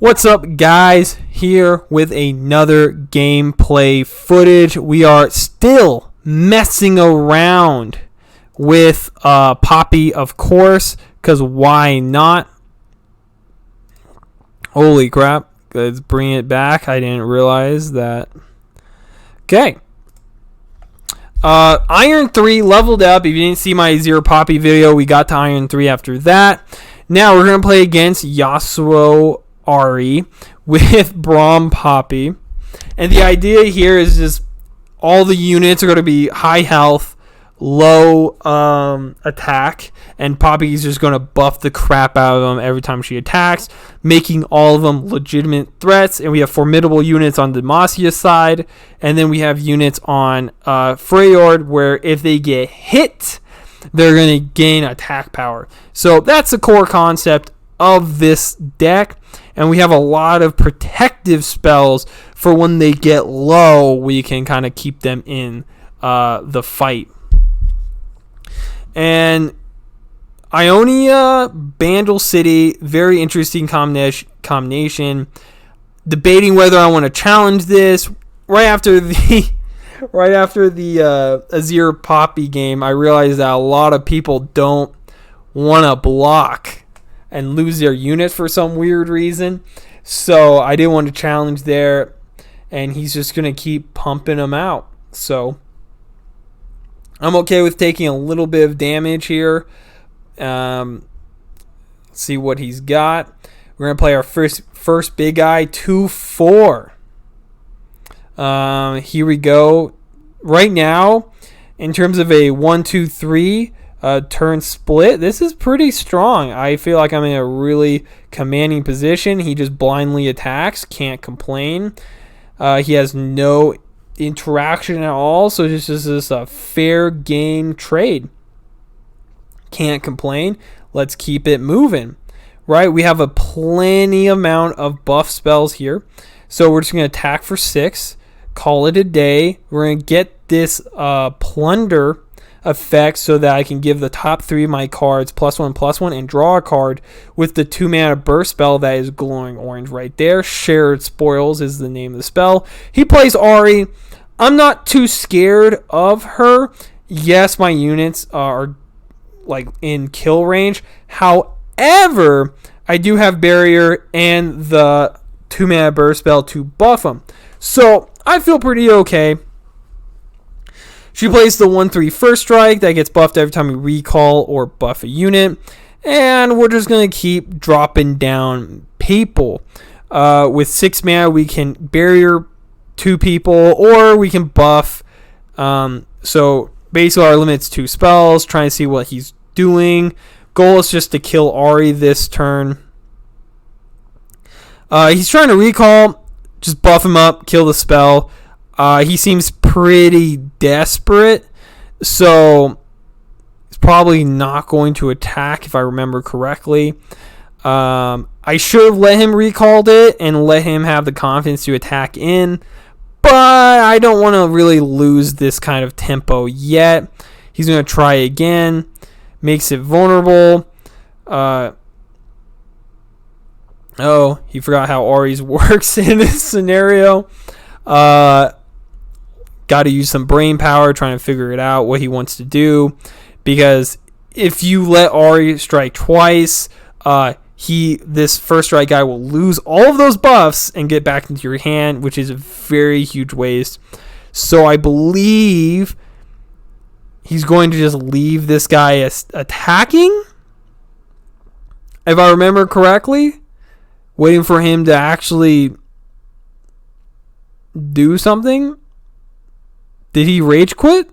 What's up, guys? Here with another gameplay footage. We are still messing around with Poppy, of course, because why not? Holy crap. Let's bring it back. I didn't realize that. Okay. Iron 3 leveled up. If you didn't see my Zero Poppy video, we got to Iron 3 after that. Now we're going to play against Yasuo Ahri with Braum Poppy. And the idea here is just all the units are going to be high health, low attack, and Poppy's just going to buff the crap out of them every time she attacks, making all of them legitimate threats. And we have formidable units on Demacia's side, and then we have units on Freyord where if they get hit, they're going to gain attack power. So that's the core concept of this deck. And we have a lot of protective spells for when they get low, we can kind of keep them in the fight. And Ionia, Bandle City, very interesting combination. Debating whether I want to challenge this. Right after the Azir Poppy game, I realized that a lot of people don't want to block and lose their units for some weird reason. So I didn't want to challenge there. And he's just going to keep pumping them out. So I'm okay with taking a little bit of damage here. See what he's got. We're going to play our first big guy, 2-4. Here we go. Right now, in terms of a 1-2-3 turn split, this is pretty strong. I feel like I'm in a really commanding position. He just blindly attacks, can't complain. He has no interaction at all, so this is just a fair game trade. Can't complain. Let's keep it moving. Right, we have a plenty amount of buff spells here, so we're just going to attack for 6, call it a day. We're going to get this plunder effect so that I can give the top 3 of my cards +1/+1 and draw a card with the 2-mana burst spell that is glowing orange right there. Shared Spoils is the name of the spell. He plays Ahri. I'm not too scared of her. Yes, my units are like in kill range. However, I do have barrier and the 2-mana burst spell to buff them. So I feel pretty okay. She plays the 1/3 first strike that gets buffed every time we recall or buff a unit. And we're just going to keep dropping down people. With 6 mana, we can barrier 2 people or we can buff. So basically our limit's 2 spells. Trying to see what he's doing. Goal is just to kill Ahri this turn. He's trying to recall. Just buff him up, kill the spell. He seems pretty desperate, so he's probably not going to attack if I remember correctly. I should have let him recalled it and let him have the confidence to attack in, but I don't want to really lose this kind of tempo yet. He's going to try again, makes it vulnerable. Oh, he forgot how Ahri's works in this scenario. Got to use some brain power trying to figure it out what he wants to do, because if you let Ahri strike twice, this first strike guy will lose all of those buffs and get back into your hand, which is a very huge waste. So I believe he's going to just leave this guy attacking, if I remember correctly, waiting for him to actually do something. Did he rage quit?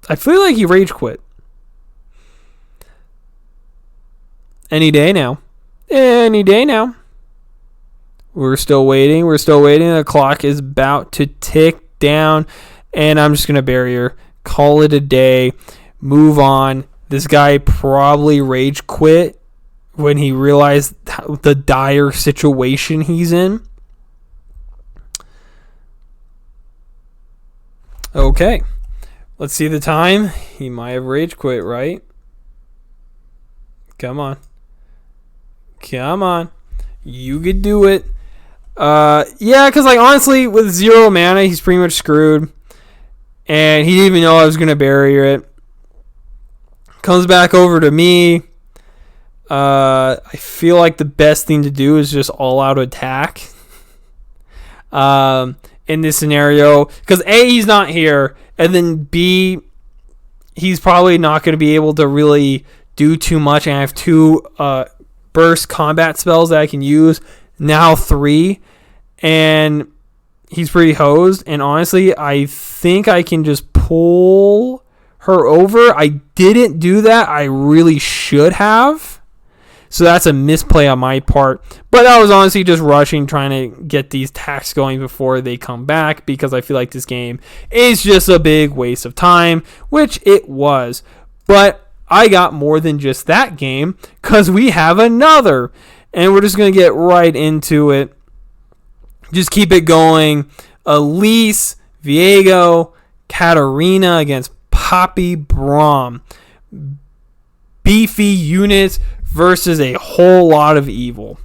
I feel like he rage quit. Any day now. Any day now. We're still waiting. The clock is about to tick down. And I'm just going to barrier. Call it a day. Move on. This guy probably rage quit when he realized the dire situation he's in. Okay, let's see the time. He might have rage quit, right? Come on. You could do it. Yeah, because like honestly, with 0 mana, he's pretty much screwed. And he didn't even know I was going to barrier it. Comes back over to me. I feel like the best thing to do is just all-out attack. In this scenario. Because A, he's not here. And then B, he's probably not going to be able to really do too much. And I have 2 burst combat spells that I can use. Now 3. And he's pretty hosed. And honestly, I think I can just pull her over. I didn't do that. I really should have. So that's a misplay on my part. But I was honestly just rushing, trying to get these attacks going before they come back, because I feel like this game is just a big waste of time, which it was. But I got more than just that game, because we have another. And we're just going to get right into it. Just keep it going. Elise, Viego, Katarina against Poppy Braum. Beefy units versus a whole lot of evil.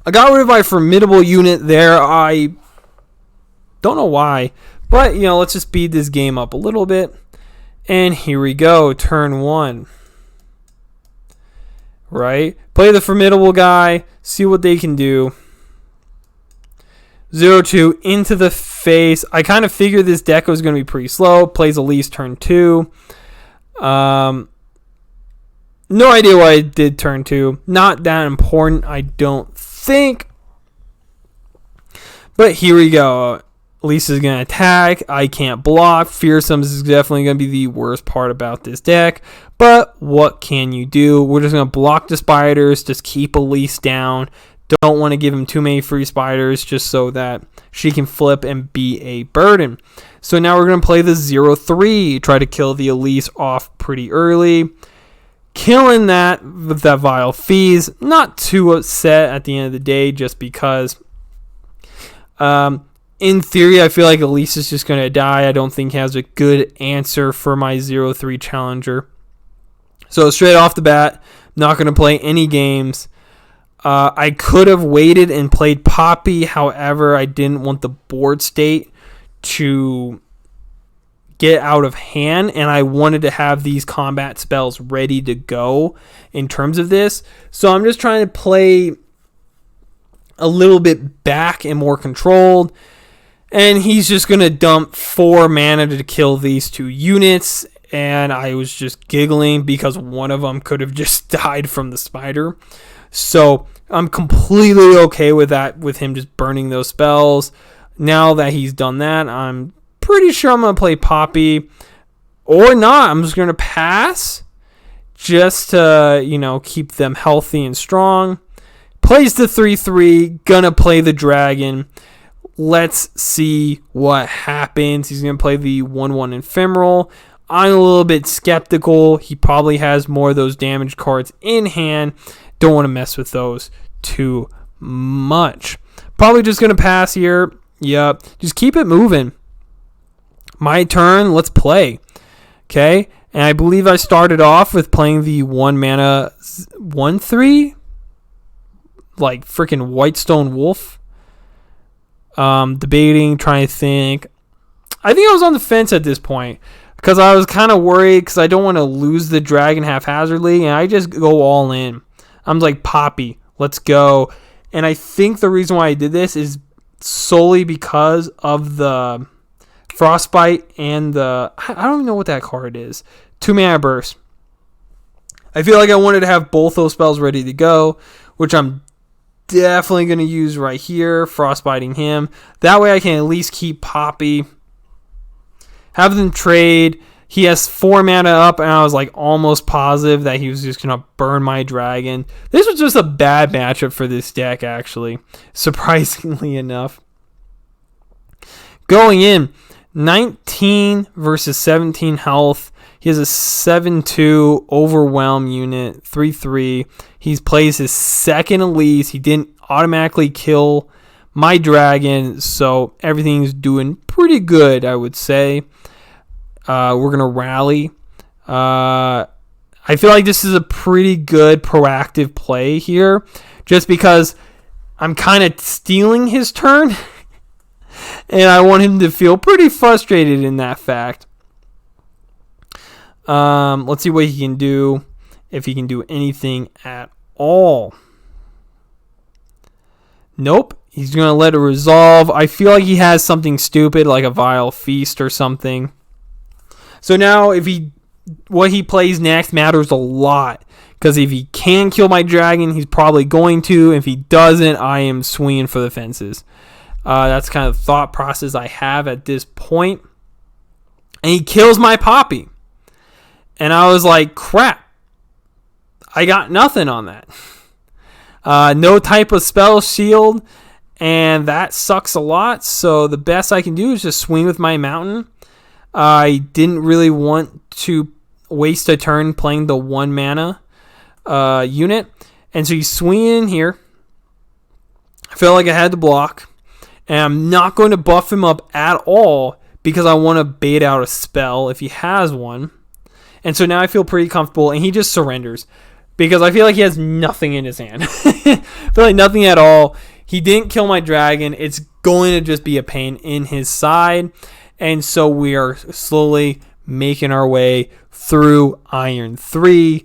I got rid of my formidable unit there. I don't know why. But, let's just speed this game up a little bit. And here we go. Turn 1. Right? Play the formidable guy. See what they can do. 0-2 into the face. I kind of figured this deck was going to be pretty slow. Plays Elise turn 2. No idea why I did turn 2. Not that important, I don't think. But here we go. Elise is going to attack. I can't block. Fearsome is definitely going to be the worst part about this deck. But what can you do? We're just going to block the spiders. Just keep Elise down. Don't want to give him too many free spiders just so that she can flip and be a burden. So now we're going to play the 0-3. Try to kill the Elise off pretty early. Killing that with that Vile Fees. Not too upset at the end of the day, just because in theory I feel like Elise is just going to die. I don't think he has a good answer for my 0-3 challenger. So straight off the bat, not going to play any games. I could have waited and played Poppy. However, I didn't want the board state to get out of hand, and I wanted to have these combat spells ready to go in terms of this. So I'm just trying to play a little bit back and more controlled. And he's just going to dump 4 mana to kill these 2 units. And I was just giggling because one of them could have just died from the spider. So I'm completely okay with that, with him just burning those spells. Now that he's done that, I'm pretty sure I'm going to play Poppy. Or not. I'm just going to pass. Just to, keep them healthy and strong. Plays the 3-3. Gonna play the dragon. Let's see what happens. He's going to play the 1-1 ephemeral. I'm a little bit skeptical. He probably has more of those damage cards in hand. Don't want to mess with those too much. Probably just going to pass here. Yep. Just keep it moving. My turn. Let's play. Okay. And I believe I started off with playing the 1 mana 1-3. Like freaking Whitestone Wolf. Debating, trying to think. I think I was on the fence at this point. Because I was kind of worried because I don't want to lose the dragon haphazardly. And I just go all in. I'm like, Poppy, let's go. And I think the reason why I did this is solely because of the Frostbite and the... I don't even know what that card is. 2 mana burst. I feel like I wanted to have both those spells ready to go, which I'm definitely going to use right here, Frostbiting him. That way I can at least keep Poppy. Have them trade. He has 4 mana up, and I was like almost positive that he was just going to burn my dragon. This was just a bad matchup for this deck, actually, surprisingly enough. Going in, 19 versus 17 health. He has a 7-2 overwhelm unit, 3-3. He plays his second Elise. He didn't automatically kill my dragon, so everything's doing pretty good, I would say. We're going to rally. I feel like this is a pretty good proactive play here. just because I'm kind of stealing his turn. And I want him to feel pretty frustrated in that fact. Let's see what he can do, if he can do anything at all. Nope. He's going to let it resolve. I feel like he has something stupid like a Vile Feast or something. So now what he plays next matters a lot. Because if he can kill my dragon, he's probably going to. If he doesn't, I am swinging for the fences. That's kind of the thought process I have at this point. And he kills my Poppy. And I was like, crap. I got nothing on that. No type of spell shield. And that sucks a lot. So the best I can do is just swing with my mountain. I didn't really want to waste a turn playing the 1 mana unit. And so he's swinging in here. I felt like I had to block. And I'm not going to buff him up at all because I want to bait out a spell if he has one. And so now I feel pretty comfortable. And he just surrenders because I feel like he has nothing in his hand. I feel like nothing at all. He didn't kill my dragon. It's going to just be a pain in his side. And so we are slowly making our way through Iron 3.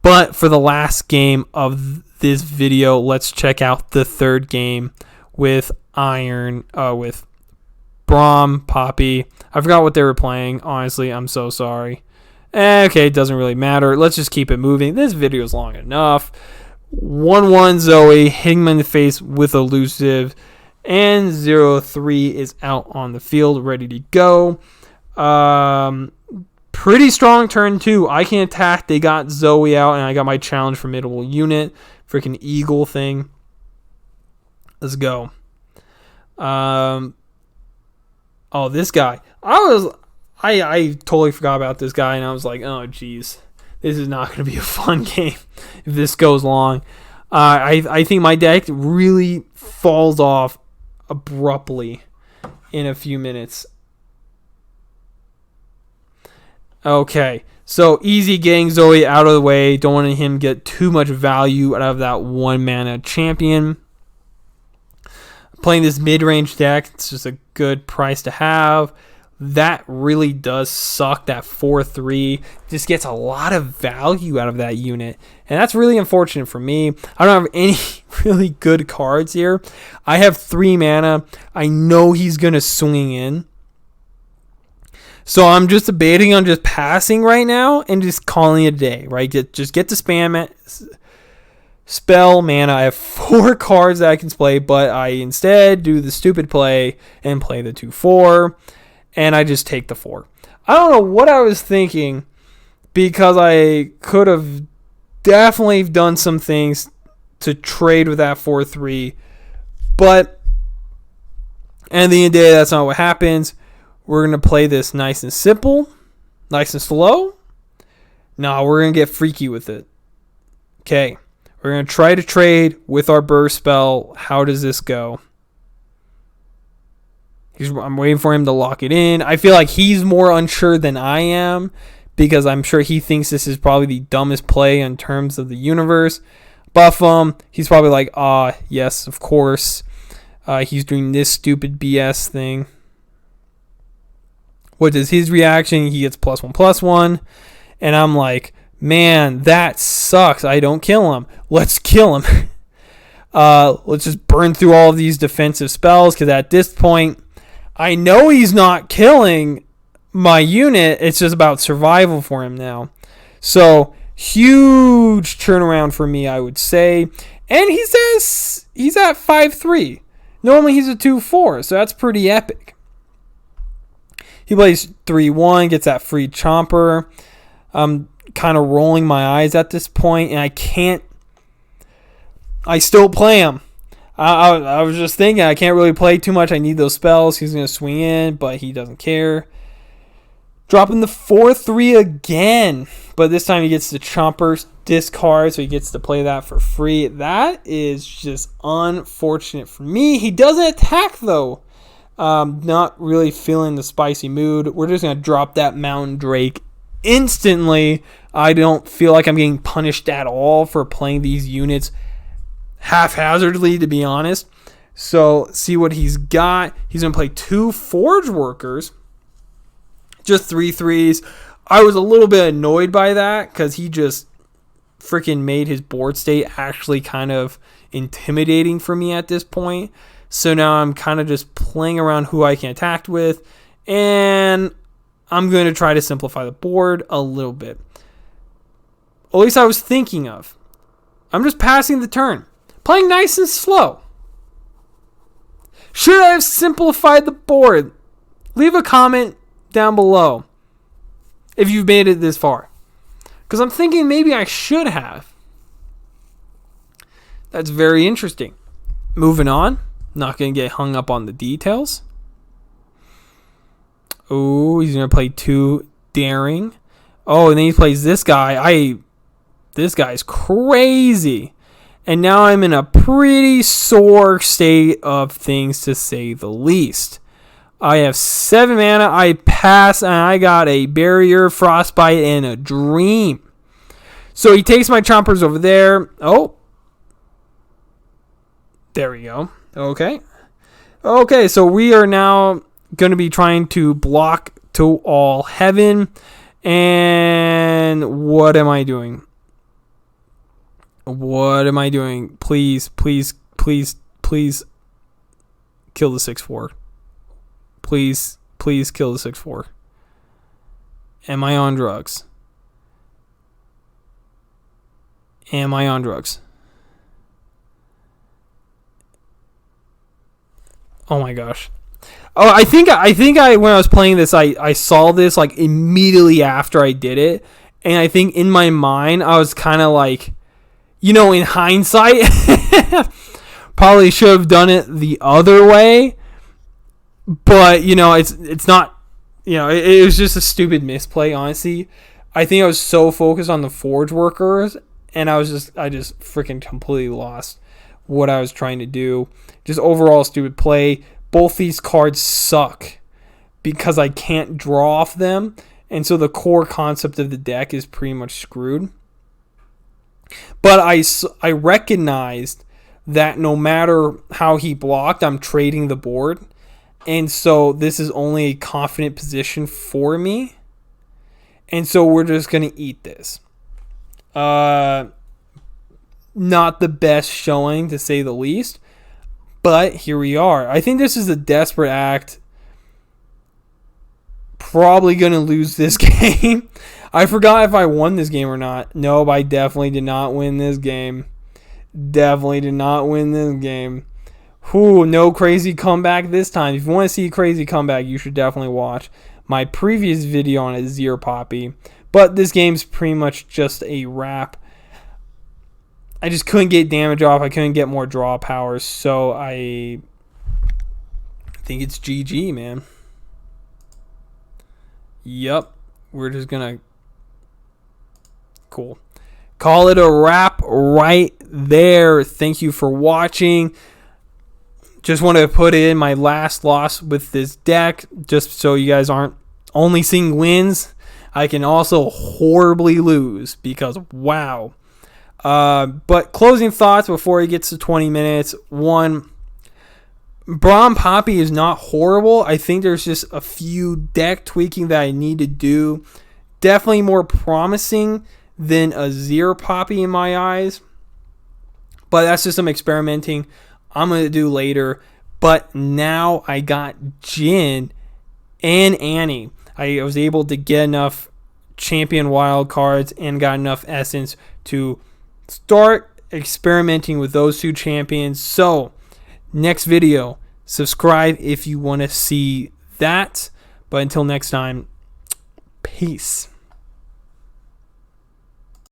But for the last game of this video, let's check out the third game with with Braum, Poppy. I forgot what they were playing. Honestly, I'm so sorry. Okay, it doesn't really matter. Let's just keep it moving. This video is long enough. 1-1 Zoe hitting him in the face with elusive. And 0-3 is out on the field, ready to go. Pretty strong turn, too. I can attack. They got Zoe out, and I got my challenge formidable unit. Freaking eagle thing. Let's go. This guy. I totally forgot about this guy, and I was like, oh, geez. This is not going to be a fun game if this goes long. I think my deck really falls off abruptly in a few minutes. Okay, so easy getting Zoe out of the way. Don't want him to get too much value out of that 1 mana champion. Playing this mid-range deck, it's just a good price to have. That really does suck. That 4/3 just gets a lot of value out of that unit. And that's really unfortunate for me. I don't have any really good cards here. I have 3 mana. I know he's going to swing in. So I'm just debating on just passing right now and just calling it a day, right? Just get to spam spell mana. I have 4 cards that I can play, but I instead do the stupid play and play the 2/4. And I just take the 4. I don't know what I was thinking because I could have definitely done some things to trade with that 4/3. But at the end of the day, that's not what happens. We're going to play this nice and simple, nice and slow. No, we're going to get freaky with it. Okay. We're going to try to trade with our burst spell. How does this go? I'm waiting for him to lock it in. I feel like he's more unsure than I am because I'm sure he thinks this is probably the dumbest play in terms of the universe. Buff him. He's probably like, yes, of course. He's doing this stupid BS thing. What is his reaction? He gets +1/+1. And I'm like, man, that sucks. I don't kill him. Let's kill him. Let's just burn through all of these defensive spells because at this point, I know he's not killing my unit. It's just about survival for him now. So, huge turnaround for me, I would say. And he's at 5/3. Normally he's a 2/4, so that's pretty epic. He plays 3/1, gets that free chomper. I'm kind of rolling my eyes at this point, and I still play him. I was just thinking, I can't really play too much. I need those spells. He's going to swing in, but he doesn't care. Dropping the 4/3 again. But this time he gets the chomper discard, so he gets to play that for free. That is just unfortunate for me. He doesn't attack, though. Not really feeling the spicy mood. We're just going to drop that Mountain Drake instantly. I don't feel like I'm getting punished at all for playing these units haphazardly, to be honest. So see what he's got. He's going to play 2 Forge Workers, just 3/3s. I was a little bit annoyed by that because he just freaking made his board state actually kind of intimidating for me at this point. So now I'm kind of just playing around who I can attack with, and I'm going to try to simplify the board a little bit. At least I was thinking of. I'm just passing the turn, playing nice and slow. Should I have simplified the board? Leave a comment down below if you've made it this far, because I'm thinking maybe I should have. That's very interesting. Moving on. Not going to get hung up on the details. Oh, he's going to play 2 Daring. Oh, and then he plays this guy. This guy's crazy. And now I'm in a pretty sore state of things, to say the least. I have 7 mana. I pass, and I got a Barrier, Frostbite, and a Dream. So he takes my Chompers over there. Oh. There we go. Okay. Okay, so we are now going to be trying to block to all heaven. And what am I doing? What am I doing? Please, please, please, please kill the 6/4. Please, please kill the 6/4. Am I on drugs? Am I on drugs? Oh my gosh. Oh, I think I when I was playing this, I saw this like immediately after I did it. And I think in my mind, I was kind of like, you know, in hindsight, probably should have done it the other way. But, you know, it's not, you know, it was just a stupid misplay, honestly. I think I was so focused on the Forge Workers, and I just freaking completely lost what I was trying to do. Just overall stupid play. Both these cards suck because I can't draw off them, and so the core concept of the deck is pretty much screwed. But I recognized that no matter how he blocked, I'm trading the board. And so this is only a confident position for me. And so we're just going to eat this. Not the best showing, to say the least. But here we are. I think this is a desperate act. Probably going to lose this game. I forgot if I won this game or not. Nope, I definitely did not win this game. Definitely did not win this game. Whew, no crazy comeback this time. If you want to see a crazy comeback, you should definitely watch my previous video on Azir Poppy. But this game's pretty much just a wrap. I just couldn't get damage off. I couldn't get more draw powers. So I think it's GG, man. Yep. We're just going to... Cool. Call it a wrap right there. Thank you for watching. Just want to put in my last loss with this deck, just so you guys aren't only seeing wins. I can also horribly lose because, wow. But closing thoughts before it gets to 20 minutes. One, Braum Poppy is not horrible. I think there's just a few deck tweaking that I need to do. Definitely more promising than Azir Poppy in my eyes. But that's just some experimenting I'm going to do later. But now I got Jhin and Annie. I was able to get enough champion wild cards and got enough essence to start experimenting with those 2 champions. So, next video, subscribe if you want to see that. But until next time, peace.